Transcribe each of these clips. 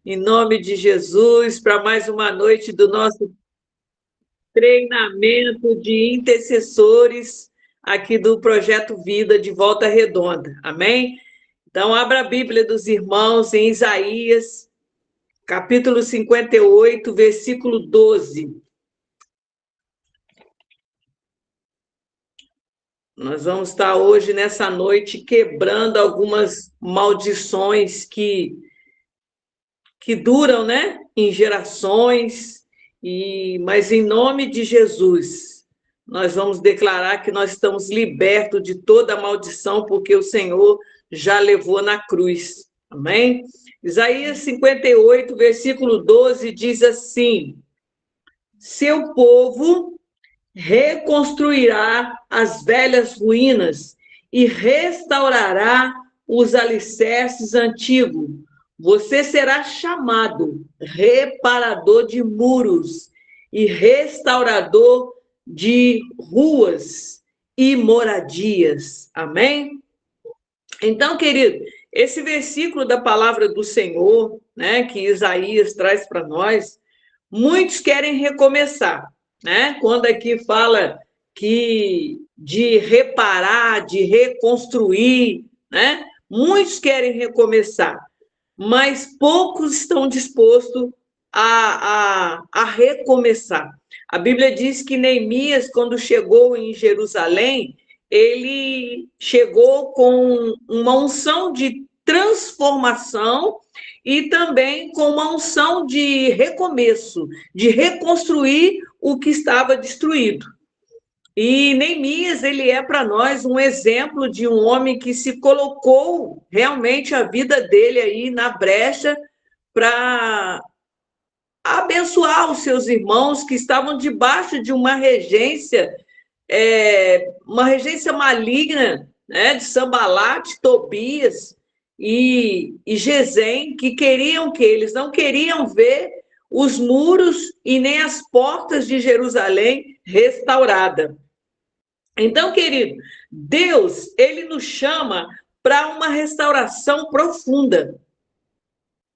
Em nome de Jesus, para mais uma noite do nosso treinamento de intercessores aqui do Projeto Vida de Volta Redonda. Amém? Então, abra a Bíblia dos irmãos em Isaías, capítulo 58, versículo 12. Nós vamos estar hoje, nessa noite, quebrando algumas maldições que duram, né, em gerações, mas em nome de Jesus, nós vamos declarar que nós estamos libertos de toda maldição, porque o Senhor já levou na cruz. Amém? Isaías 58, versículo 12, diz assim: seu povo reconstruirá as velhas ruínas e restaurará os alicerces antigos. Você será chamado reparador de muros e restaurador de ruas e moradias. Amém? Então, querido, esse versículo da palavra do Senhor, né, que Isaías traz para nós, muitos querem recomeçar, né? Quando aqui fala que de reparar, de reconstruir, né? Muitos querem recomeçar, mas poucos estão dispostos a recomeçar. A Bíblia diz que Neemias, quando chegou em Jerusalém, ele chegou com uma unção de transformação e também com uma unção de recomeço, de reconstruir o que estava destruído. E Neemias, ele é para nós um exemplo de um homem que se colocou realmente a vida dele aí na brecha para abençoar os seus irmãos que estavam debaixo de uma regência maligna, né, de Sambalate, Tobias e Gesem, que queriam que eles não queriam ver os muros e nem as portas de Jerusalém restaurada. Então, querido, Deus, ele nos chama para uma restauração profunda.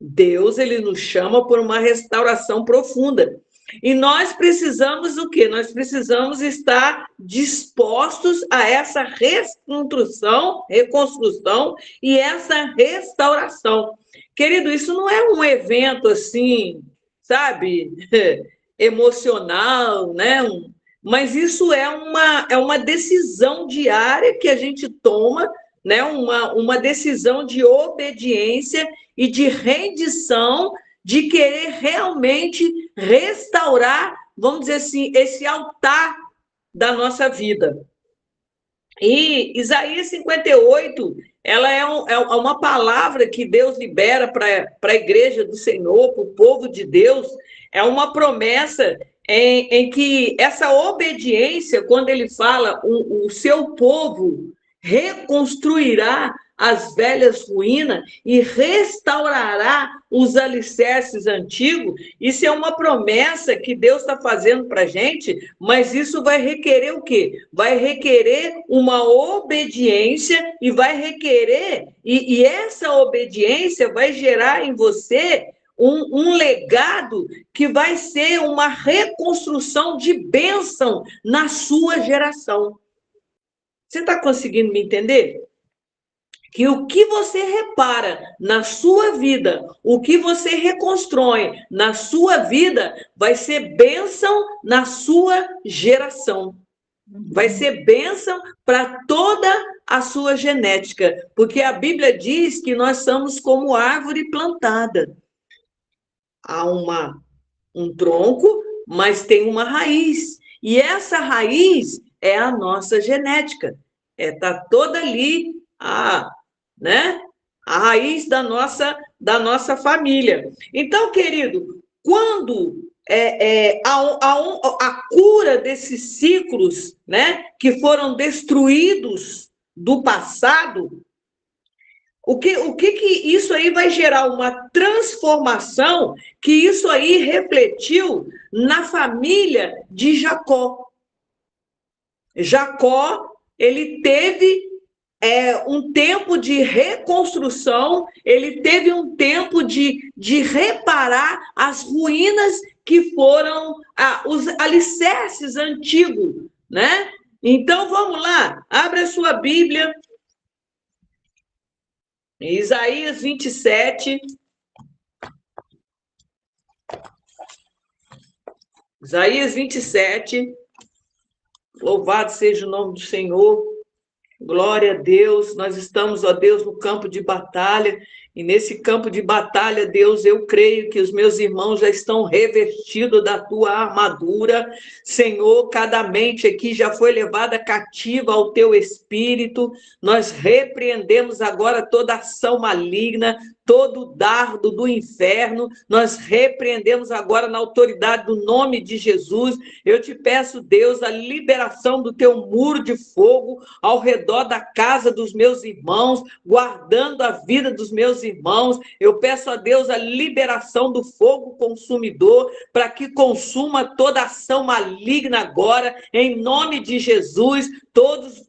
Deus, ele nos chama por uma restauração profunda. E nós precisamos o quê? Nós precisamos estar dispostos a essa reconstrução e essa restauração. Querido, isso não é um evento assim, sabe, emocional, né? Mas isso é uma decisão diária que a gente toma, né? Uma decisão de obediência e de rendição, de querer realmente restaurar, vamos dizer assim, esse altar da nossa vida. E Isaías 58, ela é uma palavra que Deus libera para a igreja do Senhor, para o povo de Deus, é uma promessa em que essa obediência, quando ele fala, o seu povo reconstruirá as velhas ruínas e restaurará os alicerces antigos. Isso é uma promessa que Deus está fazendo para a gente, mas isso vai requerer o quê? Vai requerer uma obediência e vai requerer, e essa obediência vai gerar em você um legado que vai ser uma reconstrução de bênção na sua geração. Você está conseguindo me entender? Que o que você repara na sua vida, o que você reconstrói na sua vida, vai ser bênção na sua geração. Vai ser bênção para toda a sua genética, porque a Bíblia diz que nós somos como árvore plantada. Há um tronco, mas tem uma raiz. E essa raiz é a nossa genética. Está toda ali né? A raiz da nossa família. Então, querido, quando a cura desses ciclos, né, que foram destruídos do passado, o que isso aí vai gerar? Uma transformação que isso aí refletiu na família de Jacó. Jacó, ele teve um tempo de reconstrução, ele teve um tempo de reparar as ruínas que foram os alicerces antigos, né? Então, vamos lá, abre a sua Bíblia, Isaías 27. Isaías 27, louvado seja o nome do Senhor. Glória a Deus, nós estamos, ó Deus, no campo de batalha, e nesse campo de batalha, Deus, eu creio que os meus irmãos já estão revestidos da tua armadura. Senhor, cada mente aqui já foi levada cativa ao teu espírito. Nós repreendemos agora toda ação maligna, todo dardo do inferno, nós repreendemos agora na autoridade do nome de Jesus. Eu te peço, Deus, a liberação do teu muro de fogo ao redor da casa dos meus irmãos, guardando a vida dos meus irmãos. Eu peço a Deus a liberação do fogo consumidor para que consuma toda ação maligna agora, em nome de Jesus.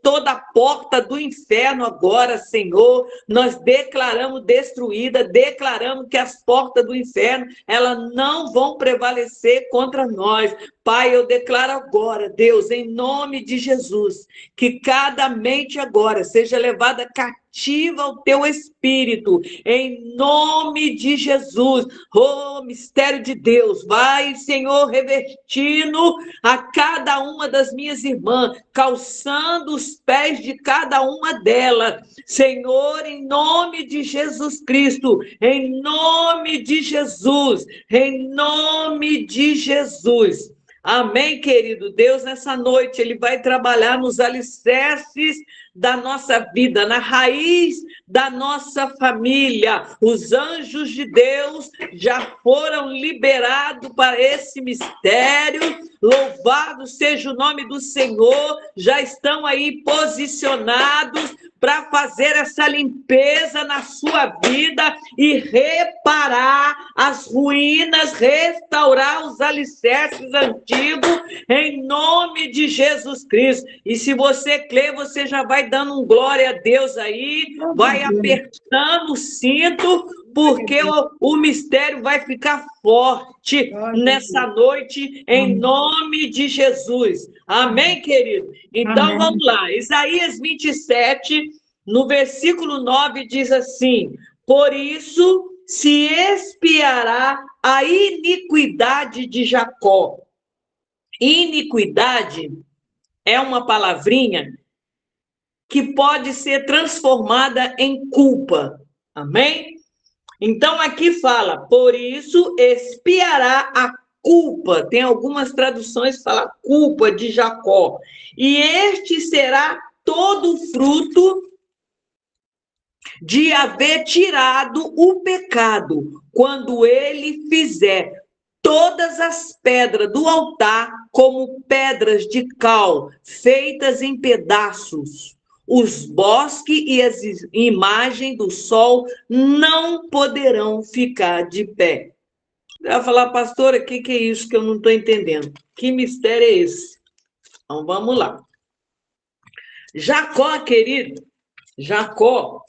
Toda a porta do inferno agora, Senhor, nós declaramos destruída, declaramos que as portas do inferno, elas não vão prevalecer contra nós. Pai, eu declaro agora, Deus, em nome de Jesus, que cada mente agora seja levada cativa ao teu espírito, em nome de Jesus. Oh, mistério de Deus, vai, Senhor, revestindo a cada uma das minhas irmãs, calçando os pés de cada uma delas, Senhor, em nome de Jesus Cristo, em nome de Jesus, em nome de Jesus. Amém, querido? Deus, nessa noite, Ele vai trabalhar nos alicerces da nossa vida, na raiz da nossa família. Os anjos de Deus já foram liberados para esse mistério. Louvado seja o nome do Senhor. Já estão aí posicionados para fazer essa limpeza na sua vida e reparar as ruínas, restaurar os alicerces antigos, em nome de Jesus Cristo. E se você crê, você já vai dando um glória a Deus aí, vai apertando o cinto, porque o mistério vai ficar forte nessa noite, em nome de Jesus. Amém, querido? Então, amém. Vamos lá. Isaías 27, no versículo 9, diz assim: por isso se expiará a iniquidade de Jacó. Iniquidade é uma palavrinha que pode ser transformada em culpa. Amém? Então, aqui fala, por isso expiará a culpa. Tem algumas traduções que falam culpa de Jacó. E este será todo o fruto de haver tirado o pecado, quando ele fizer todas as pedras do altar como pedras de cal, feitas em pedaços. Os bosques e as imagens do sol não poderão ficar de pé. Vai falar, pastora, o que é isso que eu não estou entendendo? Que mistério é esse? Então, vamos lá. Jacó, querido, Jacó,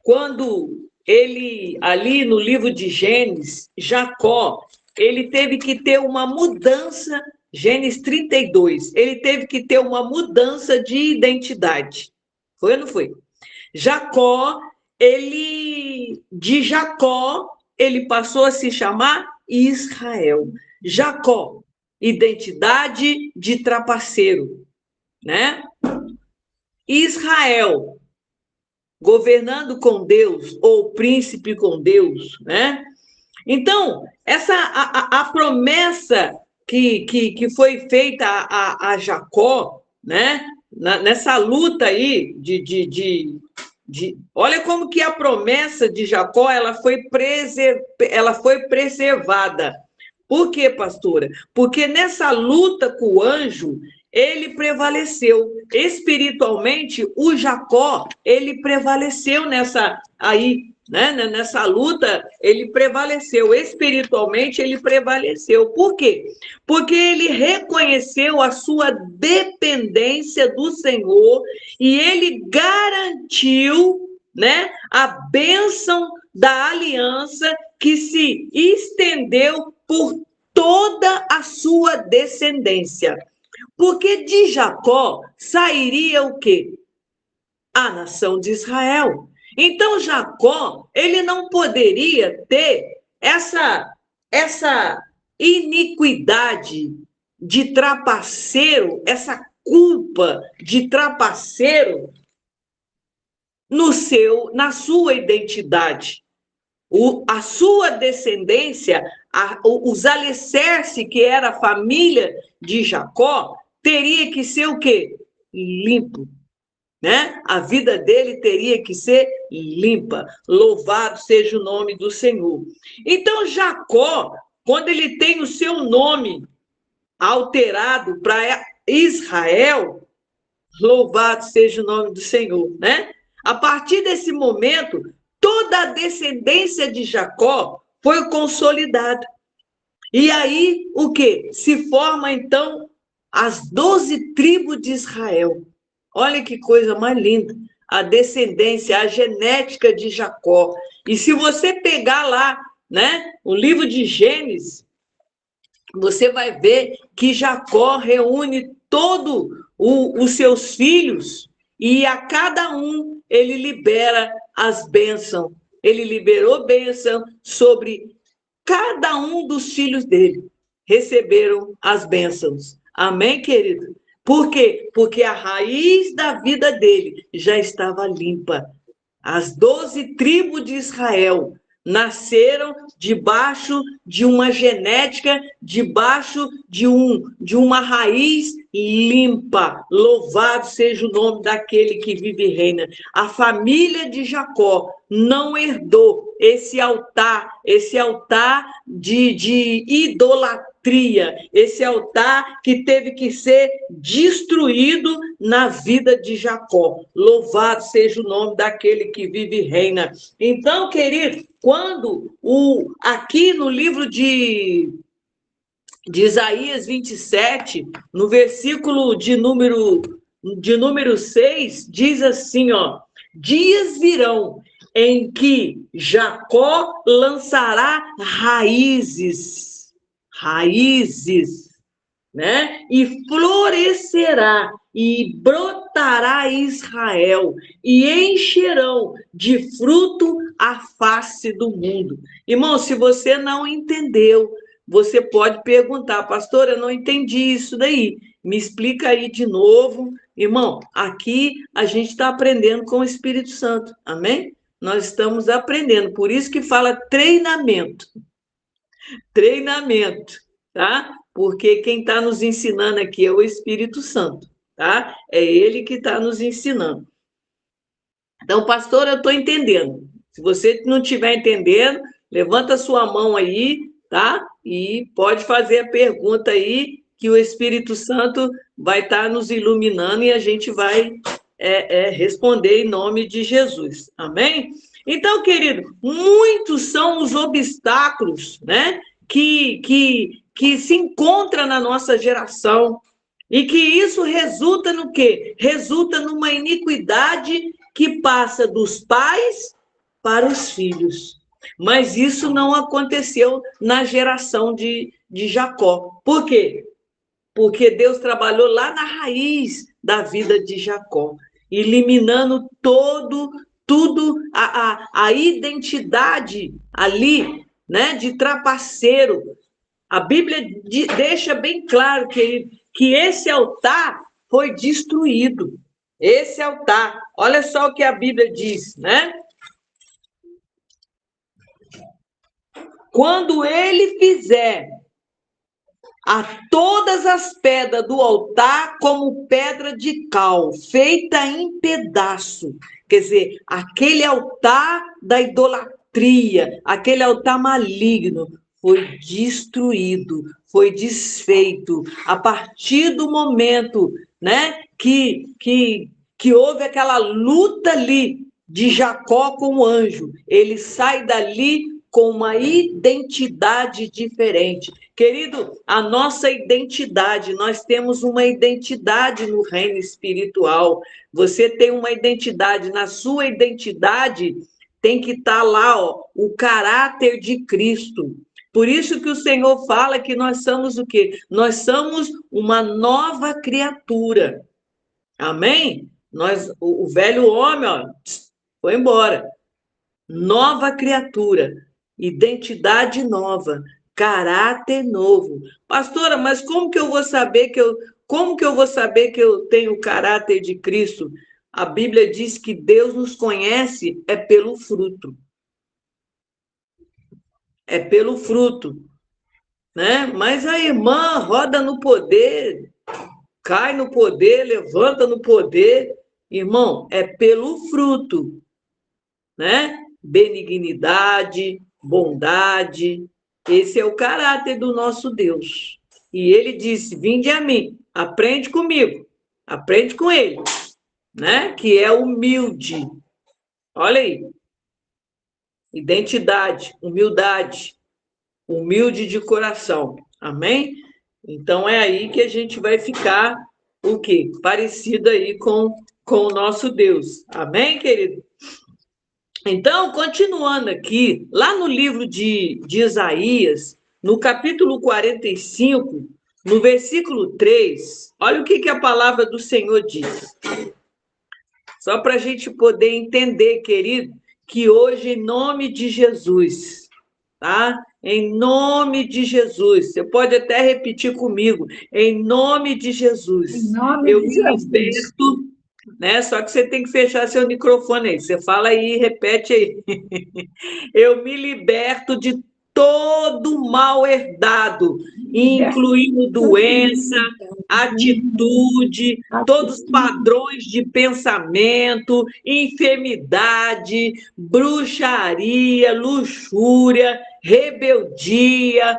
quando ele, ali no livro de Gênesis, Jacó, ele teve que ter uma mudança, Gênesis 32, ele teve que ter uma mudança de identidade. Foi ou não foi? Jacó, de Jacó, ele passou a se chamar Israel. Jacó, identidade de trapaceiro, né? Israel, governando com Deus, ou príncipe com Deus, né? Então, a promessa que foi feita a Jacó, né? Nessa luta aí olha como que a promessa de Jacó ela foi preservada. Por quê, pastora? Porque nessa luta com o anjo, ele prevaleceu. Espiritualmente, o Jacó, ele prevaleceu né? Nessa luta, ele prevaleceu, espiritualmente ele prevaleceu. Por quê? Porque ele reconheceu a sua dependência do Senhor e ele garantiu, né, a bênção da aliança que se estendeu por toda a sua descendência. Porque de Jacó sairia o quê? A nação de Israel. Então Jacó, ele não poderia ter essa iniquidade de trapaceiro, essa culpa de trapaceiro na sua identidade. A sua descendência, os alicerces que era a família de Jacó, teria que ser o quê? Limpo, né? A vida dele teria que ser limpa. Louvado seja o nome do Senhor. Então, Jacó, quando ele tem o seu nome alterado para Israel, louvado seja o nome do Senhor, né? A partir desse momento, toda a descendência de Jacó foi consolidada. E aí, o que? Se forma, então, as 12 tribos de Israel. Olha que coisa mais linda. A descendência, a genética de Jacó. E se você pegar lá, né, o livro de Gênesis, você vai ver que Jacó reúne todos os seus filhos e a cada um ele libera as bênçãos. Ele liberou bênção sobre cada um dos filhos dele. Receberam as bênçãos. Amém, querido? Por quê? Porque a raiz da vida dele já estava limpa. As 12 tribos de Israel nasceram debaixo de uma genética, debaixo de uma raiz limpa. Louvado seja o nome daquele que vive e reina. A família de Jacó não herdou esse altar de idolatria, esse altar que teve que ser destruído na vida de Jacó. Louvado seja o nome daquele que vive e reina. Então, querido, quando aqui no livro de Isaías 27, no versículo de número 6, diz assim, ó: dias virão em que Jacó lançará raízes, né? E florescerá e brotará Israel e encherão de fruto a face do mundo. Irmão, se você não entendeu, você pode perguntar, pastor, eu não entendi isso daí. Me explica aí de novo. Irmão, aqui a gente está aprendendo com o Espírito Santo, amém? Nós estamos aprendendo, por isso que fala treinamento, tá? Porque quem está nos ensinando aqui é o Espírito Santo, tá? É ele que está nos ensinando. Então, pastor, eu estou entendendo. Se você não estiver entendendo, levanta a sua mão aí, tá? E pode fazer a pergunta aí, que o Espírito Santo vai estar nos iluminando e a gente vai responder em nome de Jesus. Amém? Então, querido, muitos são os obstáculos, né? Que se encontra na nossa geração e que isso resulta no quê? Resulta numa iniquidade que passa dos pais para os filhos. Mas isso não aconteceu na geração de Jacó. Por quê? Porque Deus trabalhou lá na raiz da vida de Jacó, eliminando tudo, a identidade ali, né, de trapaceiro. A Bíblia deixa bem claro que esse altar foi destruído. Esse altar, olha só o que a Bíblia diz, né? Quando ele fizer a todas as pedras do altar como pedra de cal, feita em pedaço. Quer dizer, aquele altar da idolatria, aquele altar maligno, foi destruído, foi desfeito. A partir do momento, né, que houve aquela luta ali, de Jacó como anjo. Ele sai dali com uma identidade diferente. Querido, a nossa identidade, nós temos uma identidade no reino espiritual. Você tem uma identidade, na sua identidade tem que estar lá, ó, o caráter de Cristo. Por isso que o Senhor fala que nós somos o quê? Nós somos uma nova criatura. Amém? O velho homem, ó, foi embora. Nova criatura, identidade nova, caráter novo. Pastora, mas como que eu vou saber que eu tenho o caráter de Cristo? A Bíblia diz que Deus nos conhece é pelo fruto. É pelo fruto, né? Mas a irmã roda no poder, cai no poder, levanta no poder. Irmão, é pelo fruto, né? Benignidade, bondade. Esse é o caráter do nosso Deus. E ele disse: vinde a mim, aprende comigo, aprende com ele, né? Que é humilde. Olha aí. Identidade, humildade, humilde de coração. Amém? Então é aí que a gente vai ficar o quê? Parecido aí com o nosso Deus. Amém, querido? Então, continuando aqui, lá no livro de Isaías, no capítulo 45, no versículo 3, olha o que a palavra do Senhor diz. Só para a gente poder entender, querido, que hoje, em nome de Jesus, tá? Em nome de Jesus, você pode até repetir comigo, em nome de Jesus, em nome eu de me Jesus. liberto, né? Só que você tem que fechar seu microfone aí. Você fala aí, repete aí. Eu me liberto de todo mal herdado, incluindo doença, atitude, todos os padrões de pensamento, enfermidade, bruxaria, luxúria, rebeldia,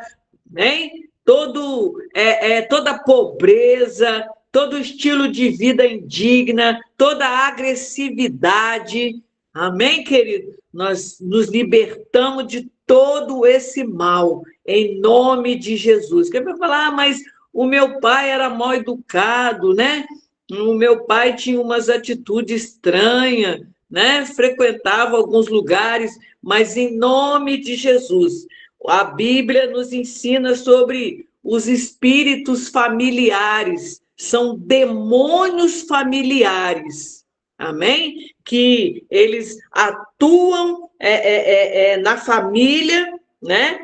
né? Toda pobreza, todo estilo de vida indigna, toda agressividade. Amém, querido? Nós nos libertamos de todo esse mal, em nome de Jesus. Quem vai falar, mas o meu pai era mal educado, né? O meu pai tinha umas atitudes estranhas, né? Frequentava alguns lugares, mas em nome de Jesus. A Bíblia nos ensina sobre os espíritos familiares, são demônios familiares, amém? Que eles atuam na família, né?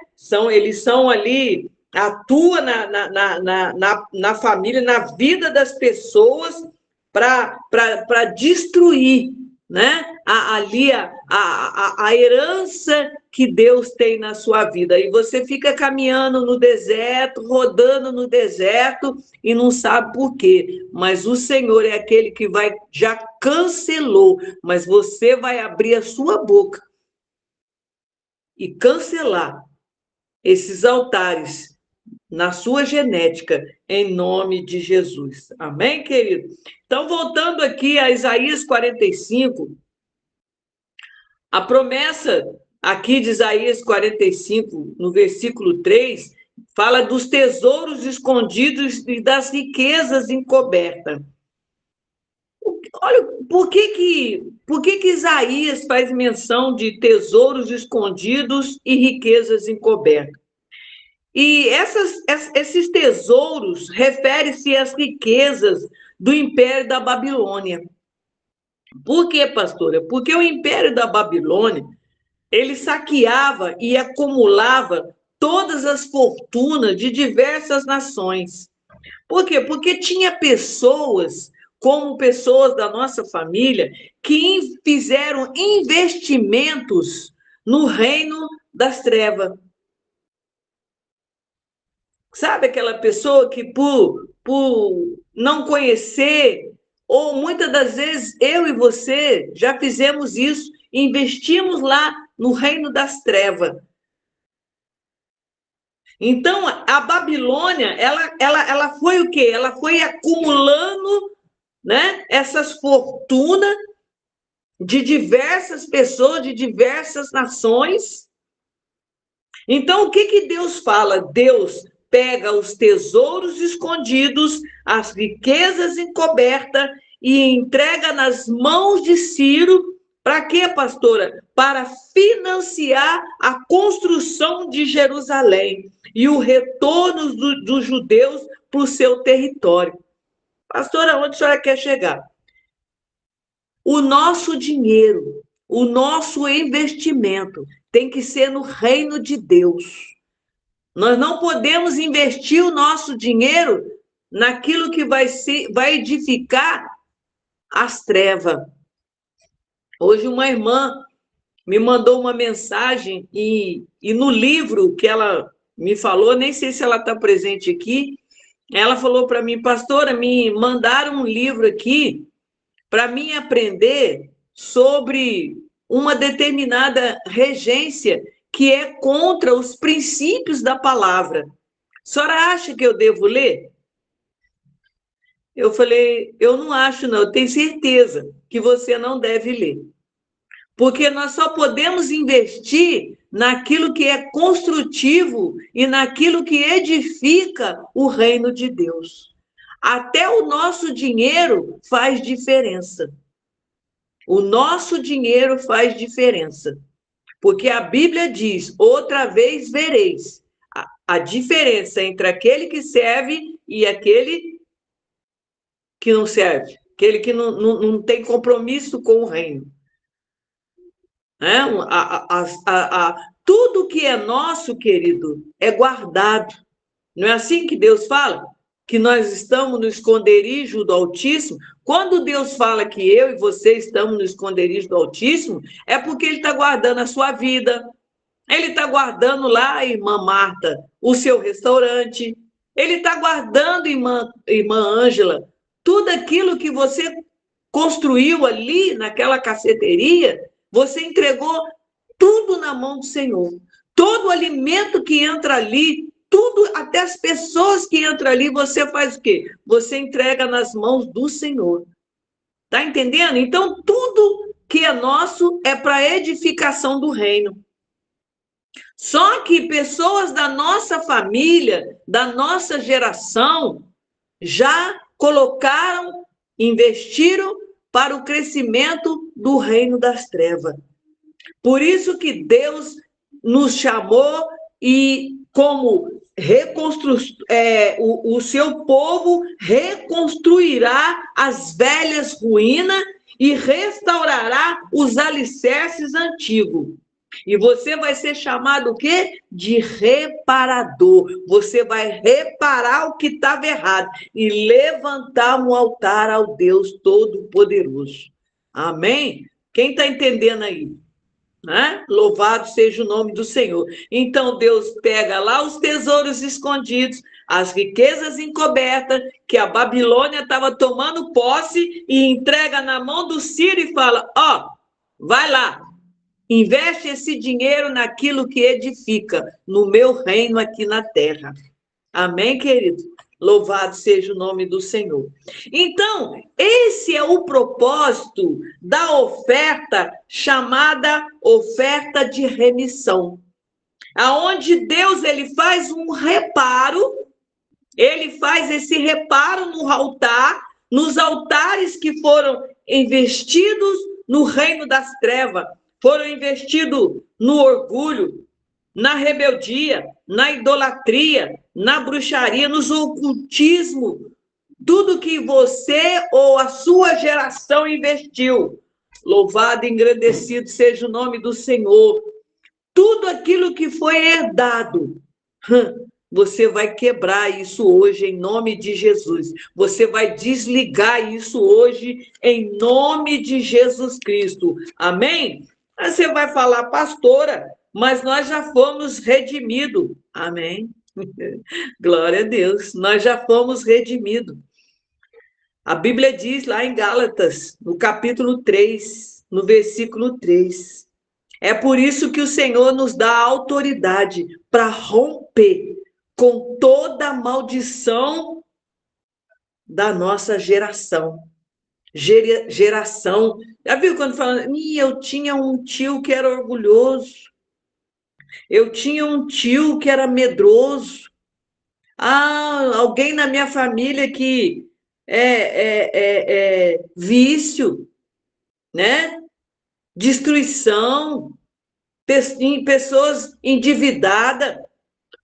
Eles são ali, atuam na família, na vida das pessoas para destruir, né? A herança que Deus tem na sua vida. E você fica caminhando no deserto, rodando no deserto e não sabe por quê. Mas o Senhor é aquele que já cancelou, mas você vai abrir a sua boca e cancelar esses altares na sua genética, em nome de Jesus. Amém, querido? Então, voltando aqui a Isaías 45, a promessa aqui de Isaías 45, no versículo 3, fala dos tesouros escondidos e das riquezas encobertas. Olha, por que Isaías faz menção de tesouros escondidos e riquezas encobertas? E esses tesouros referem-se às riquezas do Império da Babilônia. Por quê, pastora? Porque o Império da Babilônia, ele saqueava e acumulava todas as fortunas de diversas nações. Por quê? Porque tinha pessoas, como pessoas da nossa família, que fizeram investimentos no reino das trevas. Sabe aquela pessoa que, por não conhecer, ou muitas das vezes eu e você já fizemos isso, investimos lá no reino das trevas. Então, a Babilônia, ela foi o quê? Ela foi acumulando, né, essas fortunas de diversas pessoas, de diversas nações. Então, o que Deus fala? Deus pega os tesouros escondidos, as riquezas encobertas e entrega nas mãos de Ciro. Para quê, pastora? Para financiar a construção de Jerusalém e o retorno dos judeus para o seu território. Pastora, onde a senhora quer chegar? O nosso dinheiro, o nosso investimento tem que ser no reino de Deus. Nós não podemos investir o nosso dinheiro naquilo que vai edificar as trevas. Hoje uma irmã me mandou uma mensagem e no livro que ela me falou, nem sei se ela está presente aqui, ela falou para mim, pastora, me mandaram um livro aqui para mim aprender sobre uma determinada regência que é contra os princípios da palavra. A senhora acha que eu devo ler? Eu falei, eu não acho, não, eu tenho certeza que você não deve ler. Porque nós só podemos investir naquilo que é construtivo e naquilo que edifica o reino de Deus. Até o nosso dinheiro faz diferença. O nosso dinheiro faz diferença. Porque a Bíblia diz, outra vez vereis a diferença entre aquele que serve e aquele que não serve. Aquele que não tem compromisso com o reino. Né? Tudo que é nosso, querido, é guardado. Não é assim que Deus fala? Que nós estamos no esconderijo do Altíssimo. Quando Deus fala que eu e você estamos no esconderijo do Altíssimo, é porque Ele está guardando a sua vida. Ele está guardando lá, irmã Marta, o seu restaurante. Ele está guardando, irmã Ângela, tudo aquilo que você construiu ali naquela cafeteria, você entregou tudo na mão do Senhor. Todo o alimento que entra ali, tudo, até as pessoas que entram ali, você faz o quê? Você entrega nas mãos do Senhor. Tá entendendo? Então, tudo que é nosso é para edificação do reino. Só que pessoas da nossa família, da nossa geração, já colocaram, investiram para o crescimento do reino das trevas. Por isso que Deus nos chamou e como o seu povo reconstruirá as velhas ruínas e restaurará os alicerces antigos. E você vai ser chamado o quê? De reparador. Você vai reparar o que estava errado e levantar um altar ao Deus Todo-Poderoso. Amém? Quem está entendendo aí? Né? Louvado seja o nome do Senhor. Então Deus pega lá os tesouros escondidos, as riquezas encobertas, que a Babilônia estava tomando posse, e entrega na mão do Ciro e fala, ó, vai lá, investe esse dinheiro naquilo que edifica, no meu reino aqui na terra. Amém, querido? Louvado seja o nome do Senhor. Então, esse é o propósito da oferta chamada oferta de remissão. Aonde Deus ele faz um reparo, ele faz esse reparo no altar, nos altares que foram investidos no reino das trevas, foram investidos no orgulho, na rebeldia, na idolatria, na bruxaria, nos ocultismo, tudo que você ou a sua geração investiu. Louvado e engrandecido seja o nome do Senhor. Tudo aquilo que foi herdado, você vai quebrar isso hoje em nome de Jesus. Você vai desligar isso hoje em nome de Jesus Cristo. Amém? Aí você vai falar, pastora, mas nós já fomos redimidos. Amém? Glória a Deus, nós já fomos redimidos. A Bíblia diz lá em Gálatas, no capítulo 3, no versículo 3. É por isso que o Senhor nos dá autoridade para romper com toda a maldição da nossa geração. geração. Já viu quando falam, eu tinha um tio que era orgulhoso, eu tinha um tio que era medroso, alguém na minha família que é vício, né? Destruição, pessoas endividadas,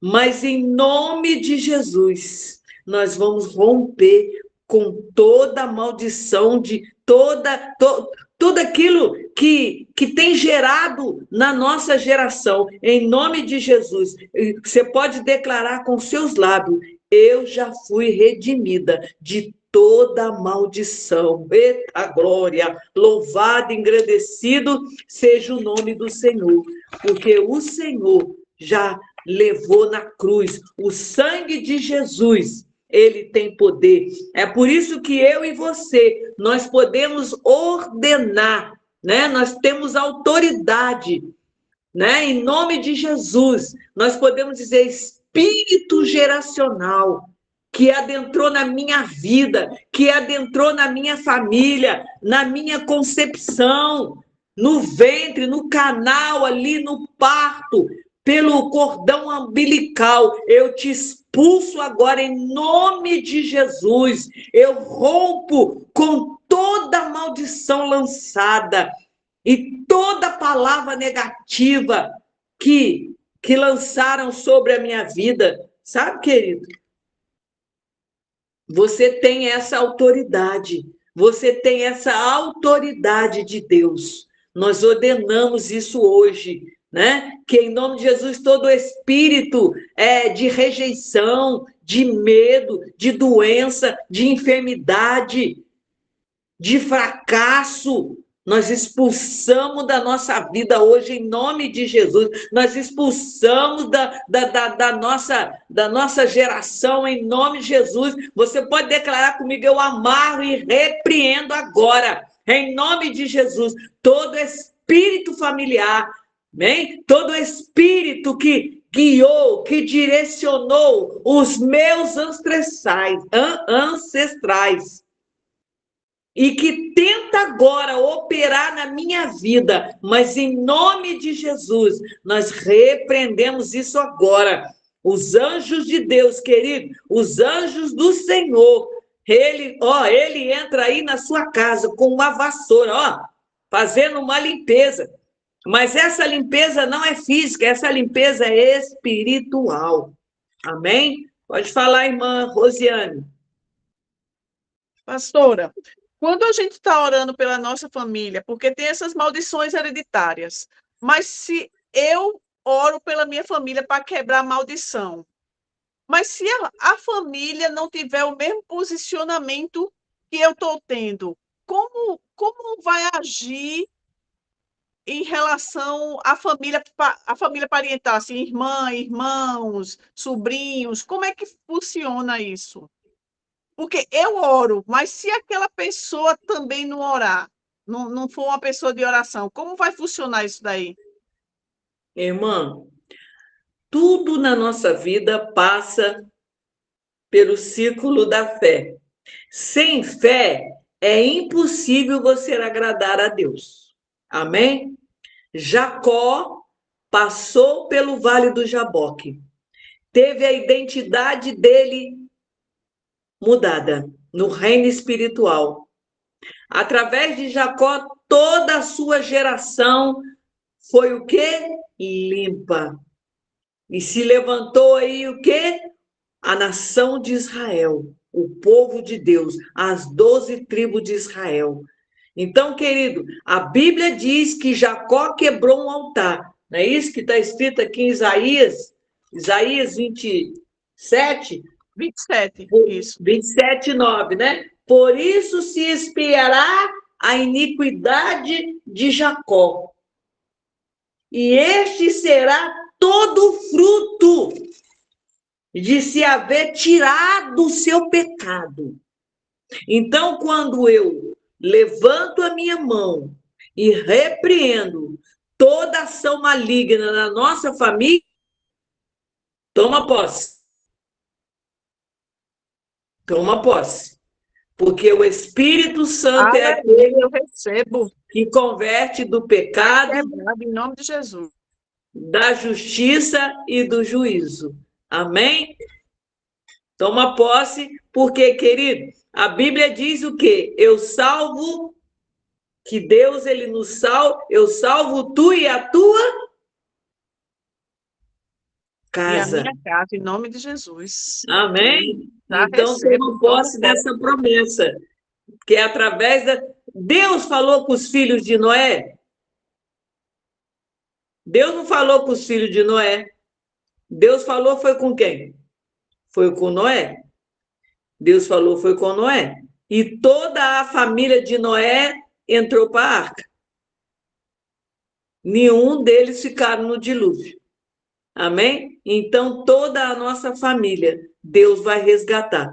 mas em nome de Jesus, nós vamos romper com toda a maldição de tudo aquilo que tem gerado na nossa geração, em nome de Jesus. Você pode declarar com seus lábios: eu já fui redimida de toda maldição. Eita glória! Louvado, engrandecido seja o nome do Senhor, porque o Senhor já levou na cruz o sangue de Jesus. Ele tem poder. É por isso que eu e você, nós podemos ordenar, né? Nós temos autoridade, né? Em nome de Jesus, nós podemos dizer espírito geracional que adentrou na minha vida, que adentrou na minha família, na minha concepção, no ventre, no canal ali, no parto, pelo cordão umbilical. Eu te expulso agora em nome de Jesus. Eu rompo com toda maldição lançada e toda palavra negativa que lançaram sobre a minha vida. Sabe, querido? Você tem essa autoridade. Você tem essa autoridade de Deus. Nós ordenamos isso hoje, né? Que em nome de Jesus todo espírito de rejeição, de medo, de doença, de enfermidade, de fracasso, nós expulsamos da nossa vida hoje, em nome de Jesus. Nós expulsamos da nossa geração, em nome de Jesus. Você pode declarar comigo: eu amarro e repreendo agora, em nome de Jesus, todo espírito familiar, bem? Todo espírito que guiou, que direcionou os meus ancestrais e que tenta agora operar na minha vida, mas em nome de Jesus, nós repreendemos isso agora. Os anjos de Deus, querido, os anjos do Senhor, ele entra aí na sua casa com uma vassoura, fazendo uma limpeza. Mas essa limpeza não é física, essa limpeza é espiritual. Amém? Pode falar, irmã Rosiane. Pastora, quando a gente está orando pela nossa família, porque tem essas maldições hereditárias, mas se eu oro pela minha família para quebrar a maldição, mas se a família não tiver o mesmo posicionamento que eu estou tendo, como vai agir em relação à família parental, assim, irmã, irmãos, sobrinhos, como é que funciona isso? Porque eu oro, mas se aquela pessoa também não orar, não for uma pessoa de oração, como vai funcionar isso daí? Irmã, tudo na nossa vida passa pelo círculo da fé. Sem fé, é impossível você agradar a Deus. Amém? Jacó passou pelo Vale do Jaboque. Teve a identidade dele mudada no reino espiritual. Através de Jacó, toda a sua geração foi o quê? Limpa. E se levantou aí o quê? A nação de Israel, o povo de Deus, as 12 tribos de Israel. Então, querido, a Bíblia diz que Jacó quebrou um altar. Não é isso que está escrito aqui em Isaías 27? 27, isso. 27, 9, né? Por isso se espiará a iniquidade de Jacó, e este será todo fruto de se haver tirado o seu pecado. Então, quando eu levanto a minha mão e repreendo toda ação maligna na nossa família, toma posse. Toma posse. Porque o Espírito Santo é Aleluia, aquele eu recebo. que converte do Está pecado, quebrado em nome de Jesus. da justiça e do juízo. Amém? Toma posse, porque, querido, a Bíblia diz o quê? Eu salvo, que Deus, ele nos salva, eu salvo tu e a tua E a casa. minha casa, em nome de Jesus. Amém? Já Então, recebo, toma tomo posse posse. dessa promessa, que é através da. Deus falou com os filhos de Noé. Deus não falou com os filhos de Noé. Deus falou foi com quem? Foi com Noé. Deus falou foi com Noé. E toda a família de Noé entrou para a arca. Nenhum deles ficaram no dilúvio. Amém? Então, toda a nossa família, Deus vai resgatar.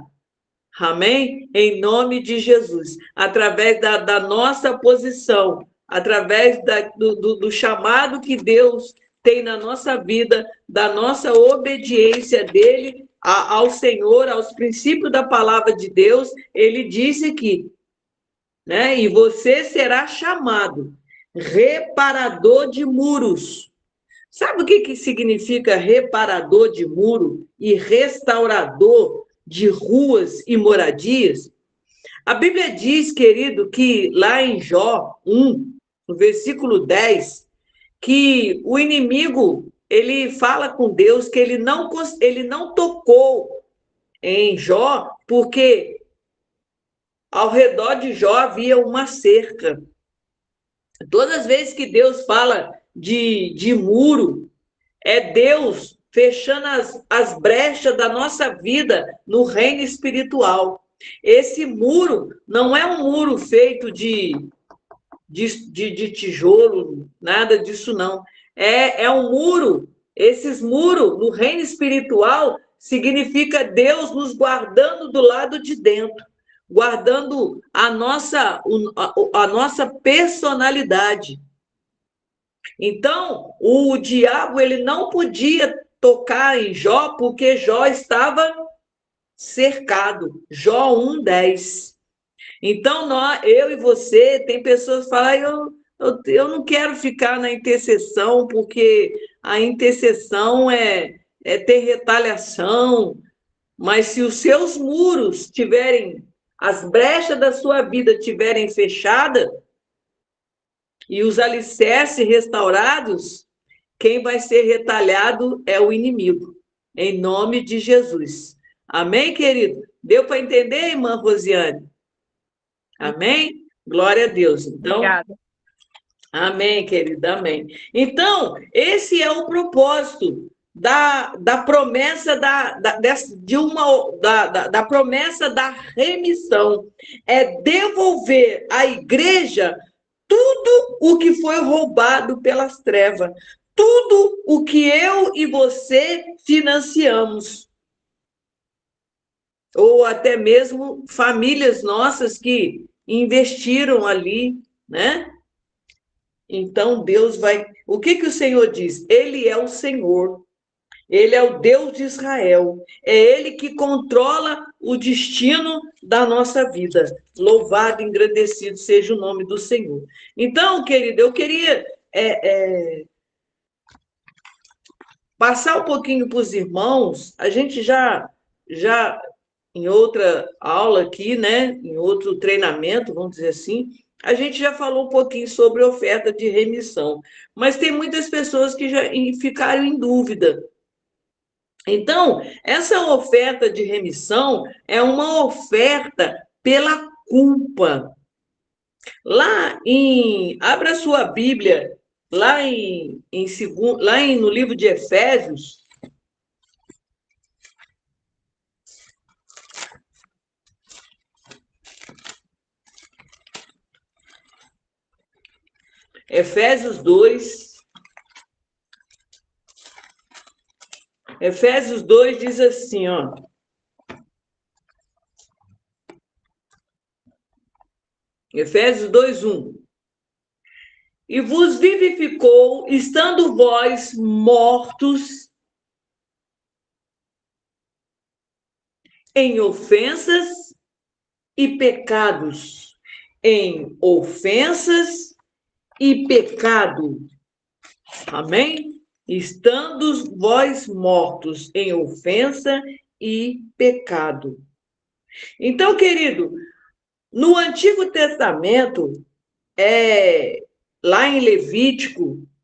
Amém? Em nome de Jesus. Através da nossa posição, através do chamado que Deus tem na nossa vida, da nossa obediência dele ao Senhor, aos princípios da palavra de Deus, ele disse aqui, né? E você será chamado reparador de muros. Sabe o que significa reparador de muro e restaurador de ruas e moradias? A Bíblia diz, querido, que lá em Jó 1, no versículo 10, que o inimigo, ele fala com Deus que ele não tocou em Jó, porque ao redor de Jó havia uma cerca. Todas as vezes que Deus fala de muro, é Deus fechando as brechas da nossa vida no reino espiritual. Esse muro não é um muro feito de tijolo, nada disso não. É um muro, esses muros no reino espiritual significa Deus nos guardando do lado de dentro, guardando a nossa personalidade. Então, o diabo ele não podia tocar em Jó porque Jó estava cercado. Jó 1:10. Então, eu e você, tem pessoas que falam, eu não quero ficar na intercessão, porque a intercessão é ter retaliação, mas se os seus muros tiverem, as brechas da sua vida tiverem fechadas e os alicerces restaurados, quem vai ser retalhado é o inimigo, em nome de Jesus. Amém, querido? Deu para entender, irmã Rosiane? Amém? Glória a Deus. Então, Obrigada. amém, querida, amém. Então, esse é o propósito da promessa da promessa da remissão. É devolver à igreja tudo o que foi roubado pelas trevas, tudo o que eu e você financiamos, ou até mesmo famílias nossas que investiram ali, né? Então Deus vai. O que o Senhor diz? Ele é o Senhor, ele é o Deus de Israel, é ele que controla o destino da nossa vida. Louvado e engrandecido seja o nome do Senhor. Então, querido, eu queria passar um pouquinho para os irmãos. A gente já em outra aula aqui, né, em outro treinamento, vamos dizer assim, a gente já falou um pouquinho sobre oferta de remissão, mas tem muitas pessoas que já ficaram em dúvida. Então, essa oferta de remissão é uma oferta pela culpa. Abra sua Bíblia, no livro de Efésios. Efésios 2. Efésios 2 diz assim, ó. Efésios 2:1. E vos vivificou, estando vós mortos em ofensas e pecados em ofensas e pecado. Amém? Estando vós mortos em ofensa e pecado. Então, querido, no Antigo Testamento, lá em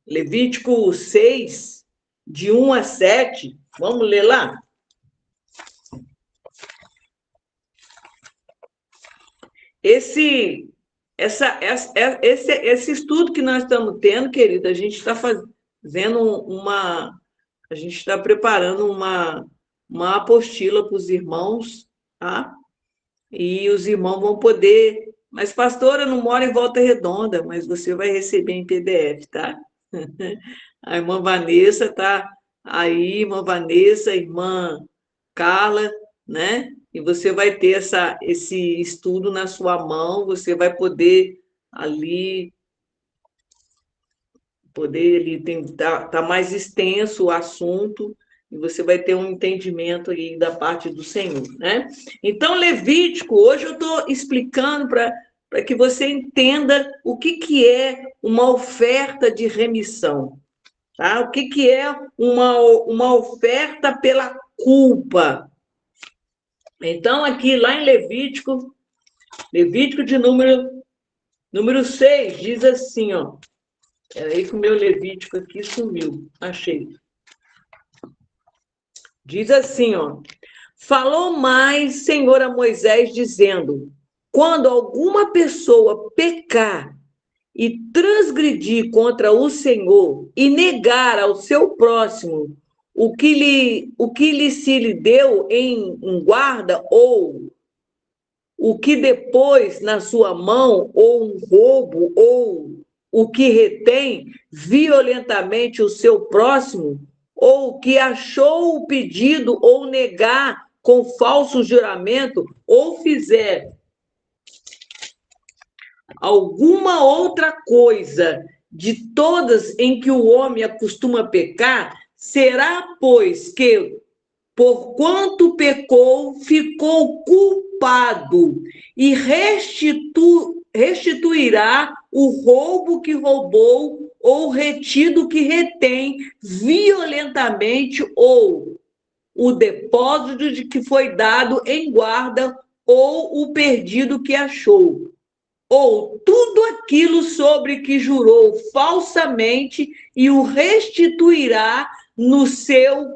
Levítico 6, de 1 a 7, vamos ler lá? Esse estudo que nós estamos tendo, querida, a gente está fazendo a gente está preparando uma apostila para os irmãos, tá? E os irmãos vão poder. Mas, pastora, eu não moro em Volta Redonda, mas você vai receber em PDF, tá? A irmã Vanessa está aí, irmã Vanessa, irmã Carla, né? E você vai ter esse estudo na sua mão, você vai poder ali tá mais extenso o assunto e você vai ter um entendimento aí da parte do Senhor, né? Então, Levítico, hoje eu estou explicando para que você entenda o que é uma oferta de remissão, tá? O que é uma oferta pela culpa. Então, aqui lá em Levítico de número 6, diz assim, ó. Aí que o meu Levítico aqui sumiu. Achei. Diz assim, ó. Falou mais, Senhor, a Moisés, dizendo: quando alguma pessoa pecar e transgredir contra o Senhor e negar ao seu próximo o que lhe deu em guarda, ou o que depois na sua mão, ou um roubo, ou o que retém violentamente o seu próximo, ou o que achou o pedido, ou negar com falso juramento, ou fizer alguma outra coisa de todas em que o homem acostuma pecar, será, pois, que, porquanto pecou, ficou culpado e restituirá o roubo que roubou ou o retido que retém violentamente, ou o depósito de que foi dado em guarda, ou o perdido que achou, ou tudo aquilo sobre que jurou falsamente, e o restituirá no seu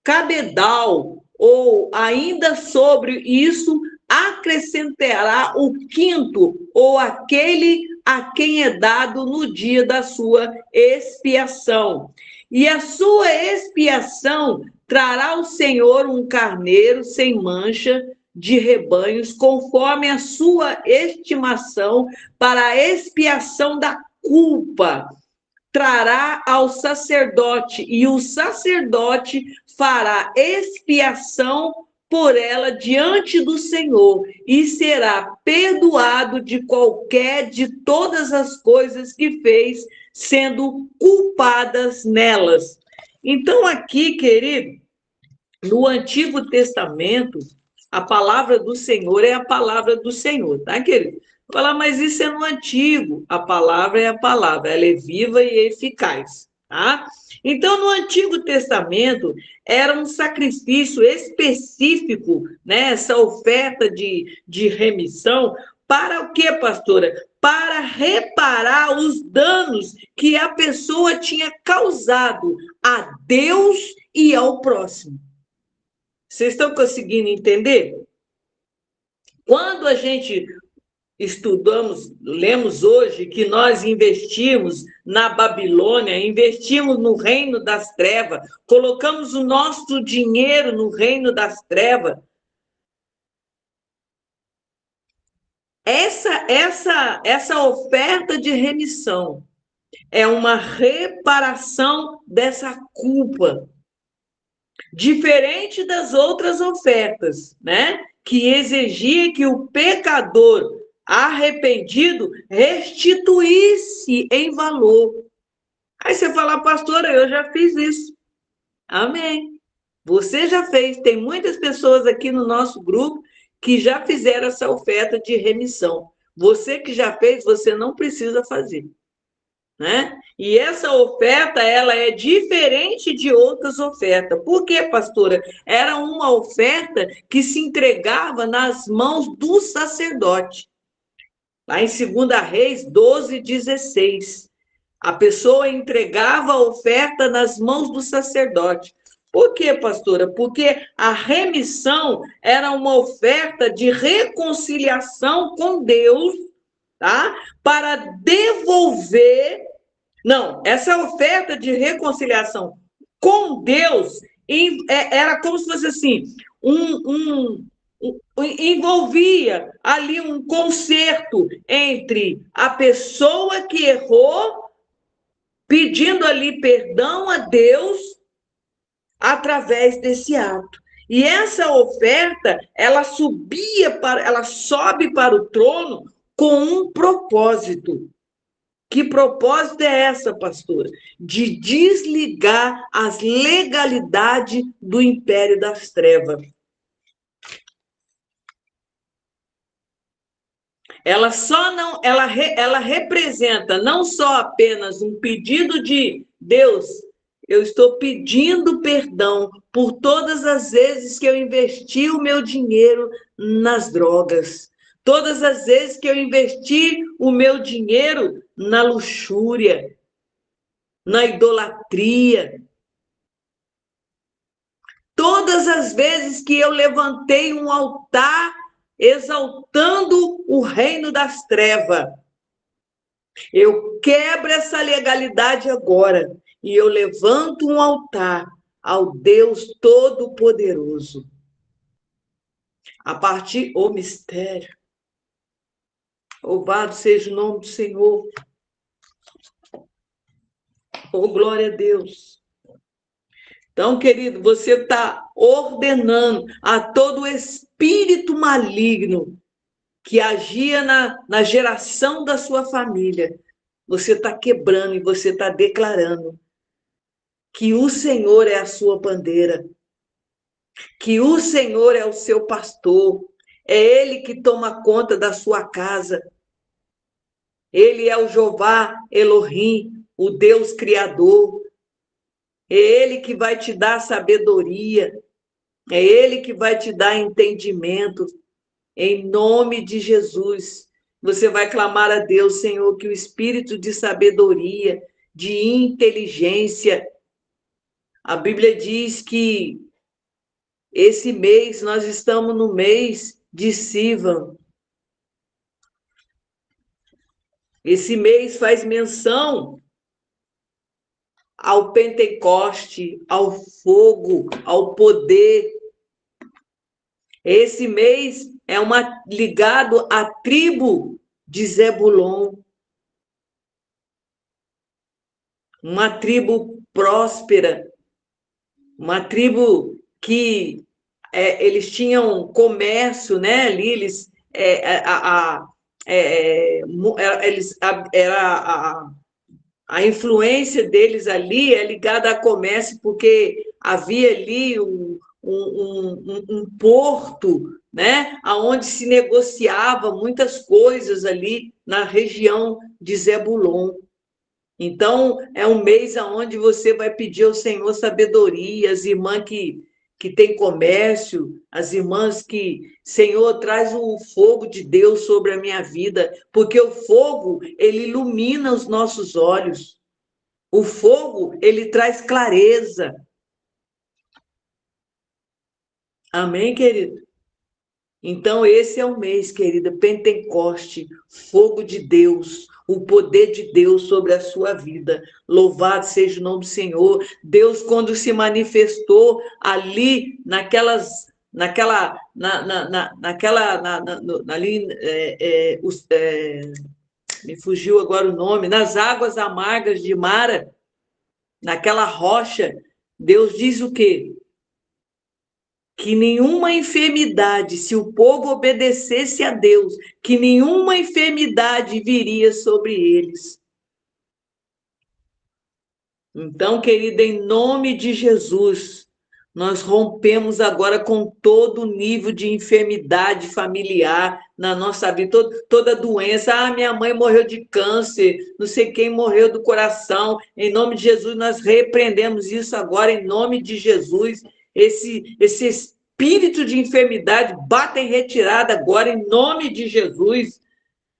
cabedal, ou ainda sobre isso acrescentará o quinto, ou aquele a quem é dado no dia da sua expiação. E a sua expiação trará o Senhor um carneiro sem mancha de rebanhos, conforme a sua estimação, para a expiação da culpa. Trará ao sacerdote, e o sacerdote fará expiação por ela diante do Senhor, e será perdoado de todas as coisas que fez, sendo culpadas nelas. Então, aqui, querido, no Antigo Testamento, a palavra do Senhor é a palavra do Senhor, tá, querido? Falar, mas isso é no Antigo. A palavra é a palavra, ela é viva e eficaz, tá? Então, no Antigo Testamento, era um sacrifício específico, né? Essa oferta de remissão, para o quê, pastora? Para reparar os danos que a pessoa tinha causado a Deus e ao próximo. Vocês estão conseguindo entender? Quando a gente lemos hoje que nós investimos na Babilônia, investimos no reino das trevas, colocamos o nosso dinheiro no reino das trevas. Essa oferta de remissão é uma reparação dessa culpa, diferente das outras ofertas, né? Que exigia que o pecador arrependido restituísse em valor. Aí você fala, pastora, eu já fiz isso. Amém. Você já fez, tem muitas pessoas aqui no nosso grupo que já fizeram essa oferta de remissão. Você que já fez, você não precisa fazer, né? E essa oferta, ela é diferente de outras ofertas. Por quê, pastora? Era uma oferta que se entregava nas mãos do sacerdote. Lá em 2 Reis 12:16. A pessoa entregava a oferta nas mãos do sacerdote. Por quê, pastora? Porque a remissão era uma oferta de reconciliação com Deus, tá? Para devolver. Não, essa oferta de reconciliação com Deus era como se fosse assim, envolvia ali um conserto entre a pessoa que errou, pedindo ali perdão a Deus através desse ato. E essa oferta, ela sobe para o trono com um propósito. Que propósito é essa, pastora? De desligar as legalidades do império das trevas. Ela só não, ela representa não só apenas um pedido de Deus, eu estou pedindo perdão por todas as vezes que eu investi o meu dinheiro nas drogas, todas as vezes que eu investi o meu dinheiro na luxúria, na idolatria, todas as vezes que eu levantei um altar exaltando o reino das trevas. Eu quebro essa legalidade agora e eu levanto um altar ao Deus Todo-Poderoso. A partir do mistério. Louvado seja o nome do Senhor. Oh, glória a Deus. Então, querido, você está ordenando a todo espírito maligno que agia na geração da sua família. Você está quebrando e você está declarando que o Senhor é a sua bandeira, que o Senhor é o seu pastor, é Ele que toma conta da sua casa. Ele é o Jeová Elohim, o Deus Criador. É Ele que vai te dar sabedoria, é Ele que vai te dar entendimento. Em nome de Jesus, você vai clamar a Deus, Senhor, que o espírito de sabedoria, de inteligência, a Bíblia diz que esse mês, nós estamos no mês de Sivan. Esse mês faz menção ao Pentecoste, ao fogo, ao poder. Esse mês é ligado à tribo de Zebulon. Uma tribo próspera, uma tribo que eles tinham comércio, né? Ali eles a influência deles ali é ligada a comércio, porque havia ali um porto, né? Onde se negociava muitas coisas ali na região de Zebulon. Então, é um mês onde você vai pedir ao Senhor sabedoria, as irmãs que têm comércio, as irmãs que, Senhor, traz o fogo de Deus sobre a minha vida, porque o fogo, ele ilumina os nossos olhos. O fogo, ele traz clareza. Amém, querido? Então, esse é o mês, querida, Pentecoste, fogo de Deus, o poder de Deus sobre a sua vida. Louvado seja o nome do Senhor. Deus, quando se manifestou ali, me fugiu agora o nome, nas águas amargas de Mara, naquela rocha, Deus diz o quê? Que nenhuma enfermidade, se o povo obedecesse a Deus, que nenhuma enfermidade viria sobre eles. Então, querida, em nome de Jesus, Nós rompemos agora com todo nível de enfermidade familiar na nossa vida, toda doença. Ah, minha mãe morreu de câncer, não sei quem morreu do coração. Em nome de Jesus, nós repreendemos isso agora, em nome de Jesus. Esse espírito de enfermidade bate em retirada agora, em nome de Jesus.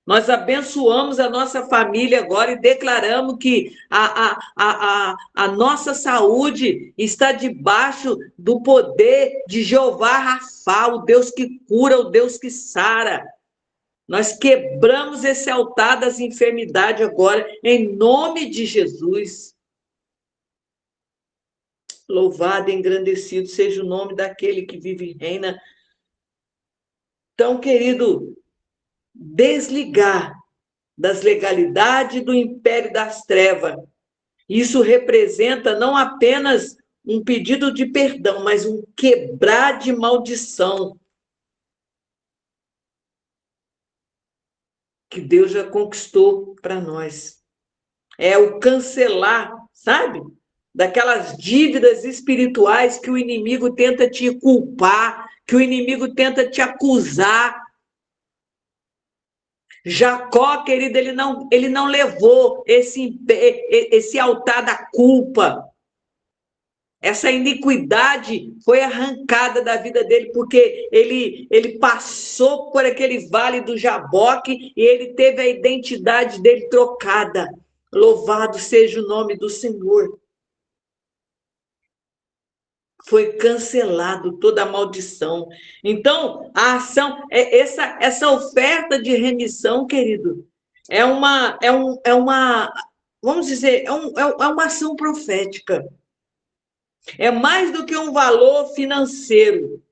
Nós abençoamos a nossa família agora e declaramos que a nossa saúde está debaixo do poder de Jeová Rafá, o Deus que cura, o Deus que sara. Nós quebramos esse altar das enfermidades agora, em nome de Jesus. Louvado e engrandecido seja o nome daquele que vive e reina. Então, querido, desligar das legalidades do império das trevas. Isso representa não apenas um pedido de perdão, mas um quebrar de maldição que Deus já conquistou para nós. É o cancelar, sabe? Daquelas dívidas espirituais que o inimigo tenta te culpar, que o inimigo tenta te acusar. Jacó, querido, ele não levou esse altar da culpa. Essa iniquidade foi arrancada da vida dele, porque ele passou por aquele vale do Jaboque e ele teve a identidade dele trocada. Louvado seja o nome do Senhor. Foi cancelado toda a maldição. Então, a ação, essa oferta de remissão, querido, é uma, vamos dizer, é uma ação profética. É mais do que um valor financeiro.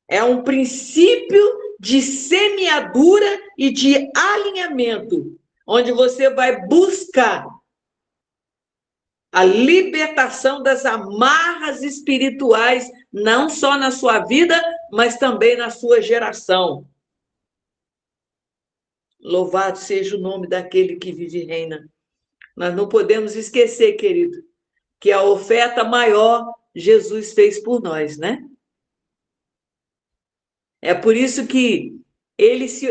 É um princípio de semeadura e de alinhamento, onde você vai buscar a libertação das amarras espirituais, não só na sua vida, mas também na sua geração. Louvado seja o nome daquele que vive e reina. Nós não podemos esquecer, querido, que a oferta maior Jesus fez por nós, né? É por isso que ele se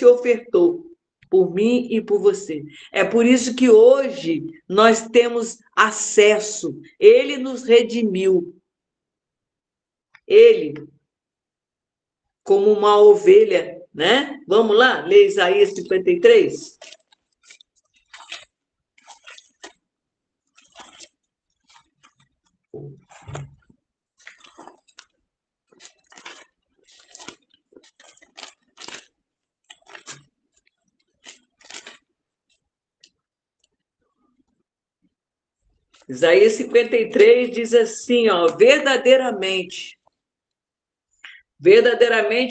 ofertou por mim e por você. É por isso que hoje nós temos acesso. Ele nos redimiu. Ele, como uma ovelha, né? Vamos lá, ler Isaías 53. Isaías 53 diz assim, ó, verdadeiramente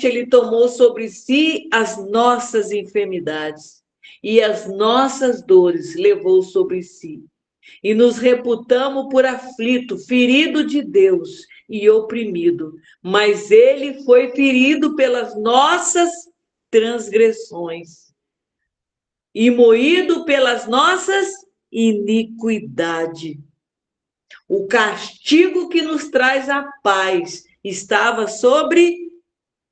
ele tomou sobre si as nossas enfermidades e as nossas dores levou sobre si. E nos reputamos por aflito, ferido de Deus e oprimido. Mas ele foi ferido pelas nossas transgressões e moído pelas nossas iniquidades. O castigo que nos traz a paz estava sobre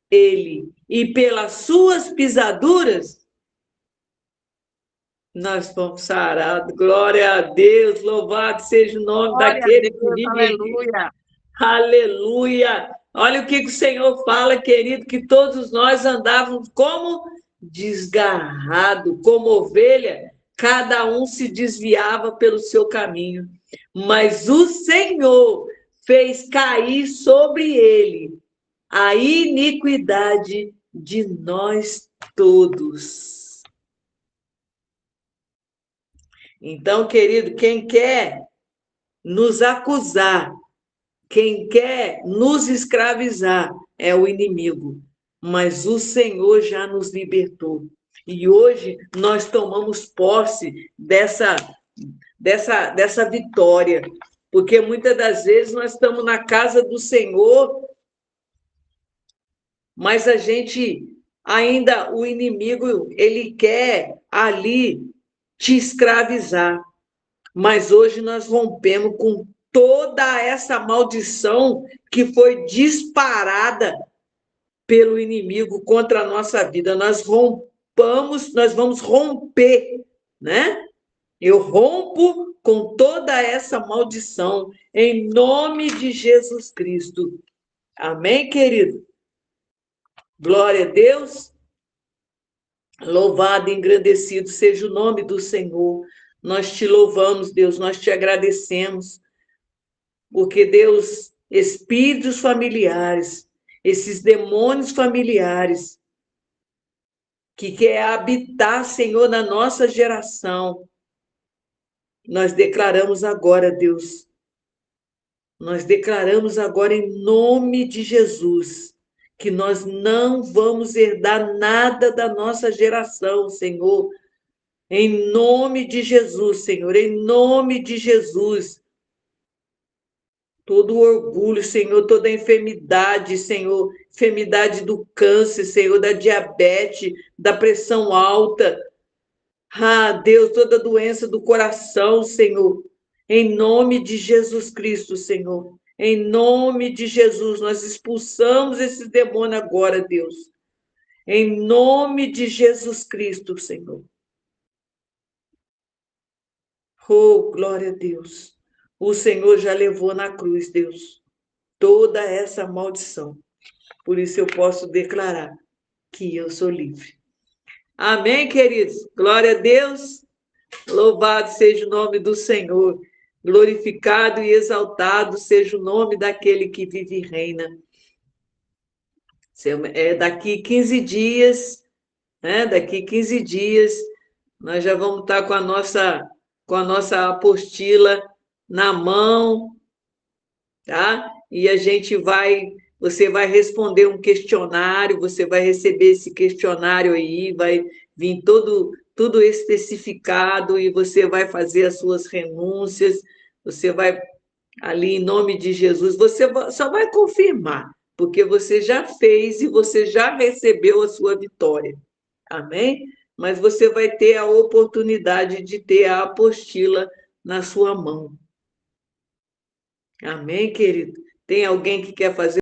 ele, e pelas suas pisaduras nós fomos sarados. Glória a Deus, louvado seja o nome daquele que vive. Aleluia. Aleluia. Olha o que o Senhor fala, querido, que todos nós andávamos como desgarrado, como ovelha, cada um se desviava pelo seu caminho. Mas o Senhor fez cair sobre ele a iniquidade de nós todos. Então, querido, quem quer nos acusar, quem quer nos escravizar é o inimigo. Mas o Senhor já nos libertou. E hoje nós tomamos posse dessa vitória. Porque muitas das vezes nós estamos na casa do Senhor, mas a gente ainda, o inimigo, ele quer ali te escravizar. Mas hoje nós rompemos com toda essa maldição que foi disparada pelo inimigo contra a nossa vida. Nós vamos romper, né? Eu rompo com toda essa maldição, em nome de Jesus Cristo. Amém, querido? Glória a Deus. Louvado e engrandecido seja o nome do Senhor. Nós te louvamos, Deus, nós te agradecemos, porque, Deus, espíritos familiares, esses demônios familiares, que quer habitar, Senhor, na nossa geração, nós declaramos agora, Deus, nós declaramos agora em nome de Jesus, que nós não vamos herdar nada da nossa geração, Senhor. Em nome de Jesus, Senhor, em nome de Jesus. Todo o orgulho, Senhor, toda a enfermidade, Senhor, enfermidade do câncer, Senhor, da diabetes, da pressão alta. Ah, Deus, toda doença do coração, Senhor. Em nome de Jesus Cristo, Senhor. Em nome de Jesus, nós expulsamos esses demônios agora, Deus. Em nome de Jesus Cristo, Senhor. Oh, glória a Deus. O Senhor já levou na cruz, Deus, toda essa maldição. Por isso eu posso declarar que eu sou livre. Amém, queridos? Glória a Deus. Louvado seja o nome do Senhor. Glorificado e exaltado seja o nome daquele que vive e reina. Daqui 15 dias, né? Daqui 15 dias, nós já vamos estar com a nossa apostila na mão, tá? E você vai responder um questionário, você vai receber esse questionário aí, vai vir tudo especificado e você vai fazer as suas renúncias, você vai ali em nome de Jesus, você só vai confirmar, porque você já fez e você já recebeu a sua vitória. Amém? Mas você vai ter a oportunidade de ter a apostila na sua mão. Amém, querido? Tem alguém que quer fazer